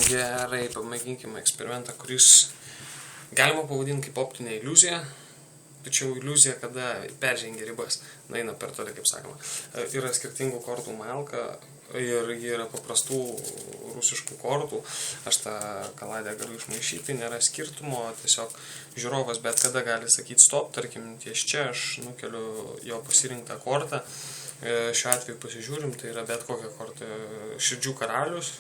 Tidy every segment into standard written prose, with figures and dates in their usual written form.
Gerai, pamėginkime eksperimentą, kuris galima pavadinti kaip optinė iliuzija, tačiau iliuzija, kada peržengia ribas, eina per toli, kaip sakoma. Yra skirtingų kortų malka ir ji yra paprastų rusiškų kortų. Aš tą kaladę galiu išmaišyti, nėra skirtumo, tiesiog žiūrovas bet kada gali sakyti stop, tarkim, ties čia aš nukeliu jo pasirinktą kortą. Šiuo atveju pasižiūrim, tai yra bet kokia korta, širdžių karalius.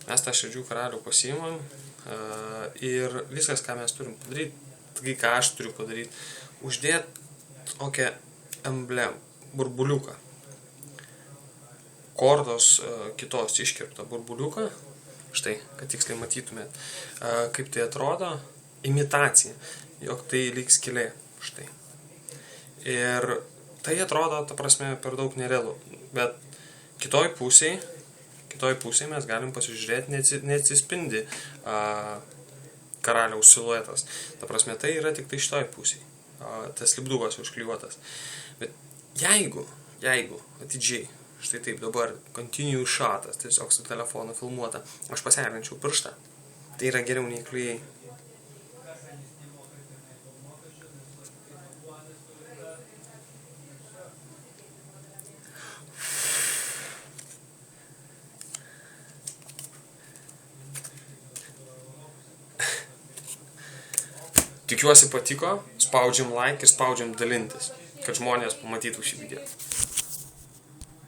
Mes tą širdžių karalių pasiimam ir viskas, ką mes turim padaryti, tai ką aš turiu padaryti, uždėti tokią emblemą, burbuliuką. Kortos kitos iškirptą burbuliuką, štai, kad tiksliai matytumėt, kaip tai atrodo, imitacija, jog tai lyg skylė, štai. Ir tai atrodo, ta prasme, per daug nerealu, bet kitoj pusėje mes galim pasižiūrėti, neatsispindi karaliaus siluetas. Ta prasme, tai yra tik tai šitoj pusėje, tas lipdukas užklijuotas. Bet jeigu atidžiai, štai taip dabar, continue shotas, tiesiog su telefonu filmuota, aš pasiarinčiau pirštą, tai yra geriau nei klijai. Tikiuosi patiko, spaudžiam like ir spaudžiam dalintis, kad žmonės pamatytų šį video.